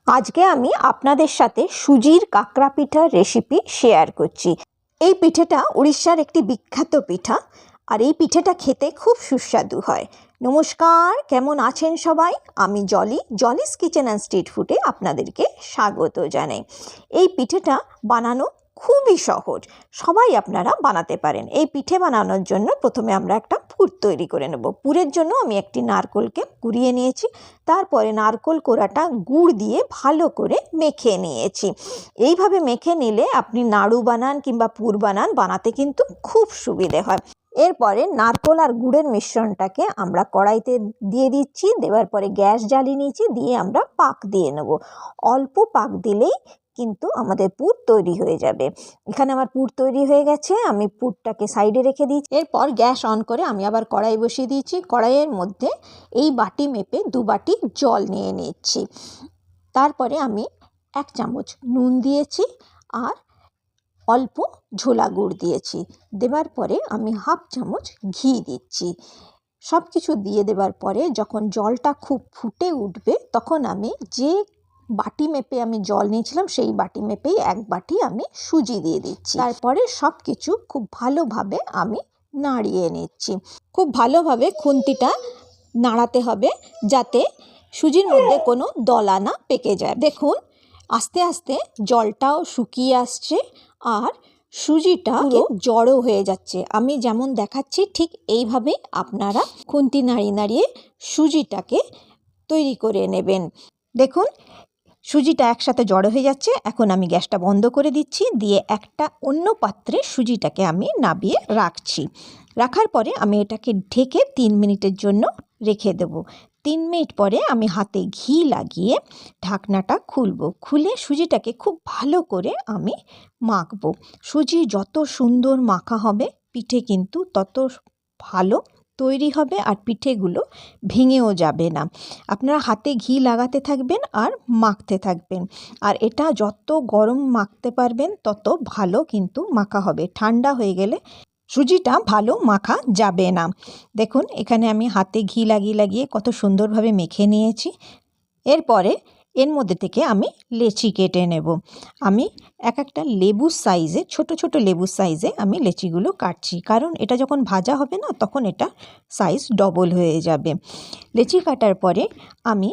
আজকে আমি আপনাদের সাথে সুজির কাকড়া পিঠার রেসিপি শেয়ার করছি। এই পিঠেটা উড়িষ্যার একটি বিখ্যাত পিঠা, আর এই পিঠেটা খেতে খুব সুস্বাদু হয়। নমস্কার, কেমন আছেন সবাই? আমি জলিস কিচেন অ্যান্ড স্ট্রিট ফুডে আপনাদেরকে স্বাগত জানাই। এই পিঠেটা বানানো খুবই সহজ, সবাই আপনারা বানাতে পারেন। এই পিঠে বানানোর জন্য প্রথমে আমরা একটা পুর তৈরি করে নেব। পুরের জন্য আমি একটি নারকেলকে কুড়িয়ে নিয়েছি, তারপরে নারকেল কোড়াটা গুড় দিয়ে ভালো করে মেখে নিয়েছি। এইভাবে মেখে নিলে আপনি নাড়ু বানান কিংবা পুর বানাতে কিন্তু খুব সুবিধে হয়। এরপরে নারকেল আর গুড়ের মিশ্রণটাকে আমরা কড়াইতে দিয়ে দিচ্ছি। দেওয়ার পরে গ্যাস জ্বালিয়ে নিয়েছি, দিয়ে আমরা পাক দিয়ে নেব। অল্প পাক দিলেই কিন্তু আমাদের পুর তৈরি হয়ে যাবে। এখানে আমার পুর তৈরি হয়ে গেছে, আমি পুরটাকে সাইডে রেখে দিয়েছি। এরপর গ্যাস অন করে আমি আবার কড়াই বসিয়ে দিয়েছি। কড়াইয়ের মধ্যে এই বাটি মেপে 2 বাটি জল নিয়ে নিচ্ছি। তারপরে আমি 1 চামচ নুন দিয়েছি আর অল্প ঝোলা গুড় দিয়েছি। দেওয়ার পরে আমি 1/2 চামচ ঘি দিচ্ছি। সব কিছু দিয়ে দেওয়ার পরে যখন জলটা খুব ফুটে উঠবে, তখন আমি যে বাটি মেপে আমি জল নিয়েছিলাম সেই বাটি মেপেই 1 বাটি আমি সুজি দিয়ে দিচ্ছি। তারপরে সব কিছু খুব ভালোভাবে আমি নাড়িয়ে নিচ্ছি। খুব ভালোভাবে খুন্তিটা নাড়াতে হবে যাতে সুজির মধ্যে কোনো দলা না পেকে যায়। দেখুন, আস্তে আস্তে জলটাও শুকিয়ে আসছে আর সুজিটা জড়ো হয়ে যাচ্ছে। আমি যেমন দেখাচ্ছি ঠিক এইভাবেই আপনারা খুন্তি নাড়িয়ে নাড়িয়ে সুজিটাকে তৈরি করে নেবেন। দেখুন, সুজিটা একসাথে জড়ো হয়ে যাচ্ছে। এখন আমি গ্যাসটা বন্ধ করে দিচ্ছি, দিয়ে একটা অন্য পাত্রে সুজিটাকে আমি নামিয়ে রাখছি। রাখার পরে আমি এটাকে ঢেকে 3 মিনিটের জন্য রেখে দেব। 3 মিনিট পরে আমি হাতে ঘি লাগিয়ে ঢাকনাটা খুলে সুজিটাকে খুব ভালো করে আমি মাখবো। সুজি যত সুন্দর মাখা হবে পিঠে কিন্তু তত ভালো তৈরি হবে আর পিঠেগুলো ভেঙেও যাবে না। আপনারা হাতে ঘি লাগাতে থাকবেন আর মাখতে থাকবেন, আর এটা যত গরম মাখতে পারবেন তত ভালো কিন্তু মাখা হবে। ঠান্ডা হয়ে গেলে সুজিটা ভালো মাখা যাবে না। দেখুন, এখানে আমি হাতে ঘি লাগিয়ে কত সুন্দরভাবে মেখে নিয়েছি। এরপরে এর মধ্যে থেকে আমি লেচি কেটে নেব। আমি একটা লেবুর সাইজে, ছোট ছোট লেবুর সাইজে আমি লেচিগুলো কাটছি, কারণ এটা যখন ভাজা হবে না তখন এটা সাইজ ডবল হয়ে যাবে। লেচি কাটার পরে আমি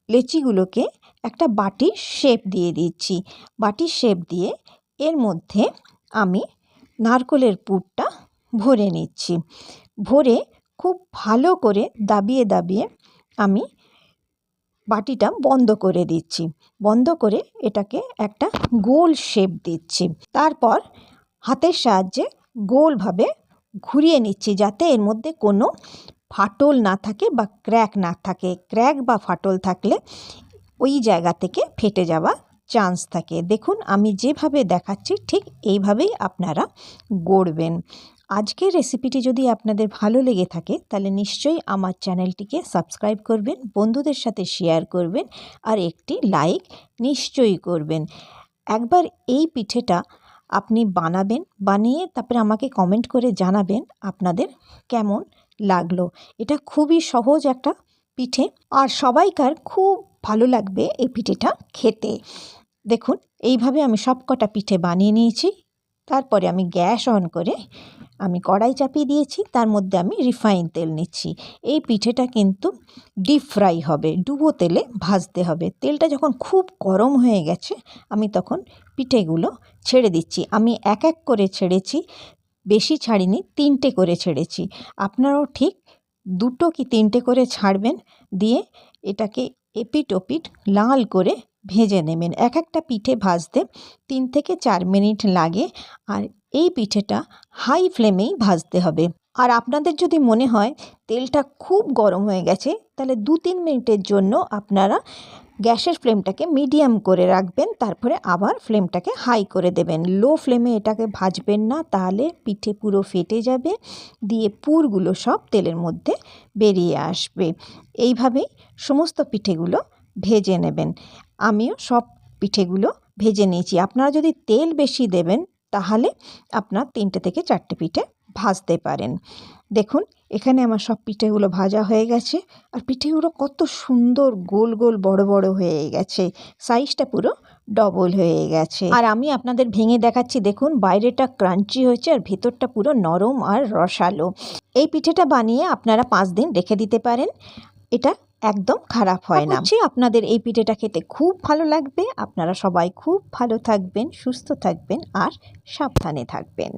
লেচিগুলোকে একটা বাটির শেপ দিয়ে দিচ্ছি। বাটির শেপ দিয়ে এর মধ্যে আমি নারকেলের পুরটা ভরে নিচ্ছি। ভরে খুব ভালো করে দাবিয়ে আমি বাটিটা বন্ধ করে দিচ্ছি। বন্ধ করে এটাকে একটা গোল শেপ দিচ্ছি। তারপর হাতের সাহায্যে গোলভাবে ঘুরিয়ে নিচ্ছি, যাতে এর মধ্যে কোনো ফাটল না থাকে বা ক্র্যাক না থাকে। ক্র্যাক বা ফাটল থাকলে ওই জায়গা থেকে ফেটে যাওয়া চান্স থাকে। দেখুন, আমি যেভাবে দেখাচ্ছি ঠিক এইভাবেই আপনারা গড়বেন। আজকের রেসিপিটি যদি আপনাদের ভালো লেগে থাকে তাহলে নিশ্চয়ই আমার চ্যানেলটিকে সাবস্ক্রাইব করবেন, বন্ধুদের সাথে শেয়ার করবেন আর একটি লাইক নিশ্চয়ই করবেন। একবার এই পিঠেটা আপনি বানাবেন, বানিয়ে তারপরে আমাকে কমেন্ট করে জানাবেন আপনাদের কেমন লাগলো। এটা খুবই সহজ একটা পিঠে আর সবাইকার খুব ভালো লাগবে এই পিঠেটা খেতে। দেখুন, এইভাবে আমি সব কটা পিঠে বানিয়ে নিয়েছি। তারপরে আমি গ্যাস অন করে আমি কড়াই চাপিয়ে দিয়েছি, তার মধ্যে আমি রিফাইন তেল নিচ্ছি। এই পিঠেটা কিন্তু ডিপ ফ্রাই হবে, ডুবো তেলে ভাজতে হবে। তেলটা যখন খুব গরম হয়ে গেছে আমি তখন পিঠেগুলো ছেড়ে দিচ্ছি। আমি এক করে ছেড়েছি, বেশি ছাড়িনি, 3টে করে ছেড়েছি। আপনারাও ঠিক 2 কি 3টে করে ছাড়বেন, দিয়ে এটাকে এপিট ওপিট লাল করে ভেজে নেবেন। একটা পিঠে ভাজতে 3 থেকে 4 মিনিট লাগে, আর এই পিঠেটা হাই ফ্লেমেই ভাজতে হবে। আর আপনাদের যদি মনে হয় তেলটা খুব গরম হয়ে গেছে, তাহলে 2-3 মিনিটের জন্য আপনারা গ্যাসের ফ্লেমটাকে মিডিয়াম করে রাখবেন, তারপরে আবার ফ্লেমটাকে হাই করে দেবেন। লো ফ্লেমে এটাকে ভাজবেন না, তাহলে পিঠে পুরো ফেটে যাবে, দিয়ে পুরগুলো সব তেলের মধ্যে বেরিয়ে আসবে। এইভাবেই সমস্ত পিঠেগুলো ভেজে নেবেন। আমিও সব পিঠেগুলো ভেজে নিয়েছি। আপনারা যদি তেল বেশি দেবেন তাহলে আপনার 3টে থেকে 4টে পিঠে ভাজতে পারেন। দেখুন, এখানে আমার সব পিঠেগুলো ভাজা হয়ে গেছে, আর পিঠেগুলো কত সুন্দর গোল গোল বড় বড় হয়ে গেছে, সাইজটা পুরো ডবল হয়ে গেছে। আর আমি আপনাদের ভেঙে দেখাচ্ছি, দেখুন বাইরেটা ক্রাঞ্চি হয়েছে আর ভেতরটা পুরো নরম আর রসালো। এই পিঠেটা বানিয়ে আপনারা 5 দিন রেখে দিতে পারেন, এটা একদম খারাপ হয় না। আপনাদের এই পিঠেটা খেতে খুব ভালো লাগবে। আপনারা সবাই খুব ভালো থাকবেন, সুস্থ থাকবেন আর সাবধানে থাকবেন।